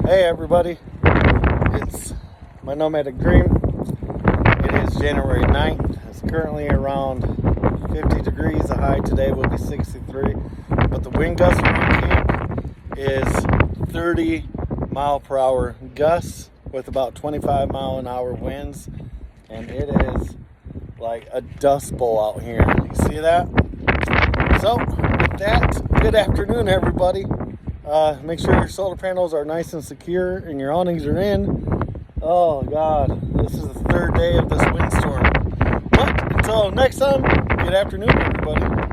Hey everybody, it's my nomadic dream. It is January 9th. It's currently around 50 degrees. The high today will be 63, but the wind gust from camp is 30 mile per hour gusts with about 25 mile an hour winds, and it is like a dust bowl out here. You see that? So with that, good afternoon everybody. Make sure your solar panels are nice and secure and your awnings are in. Oh God, this is the third day of this windstorm. But until next time, good afternoon everybody.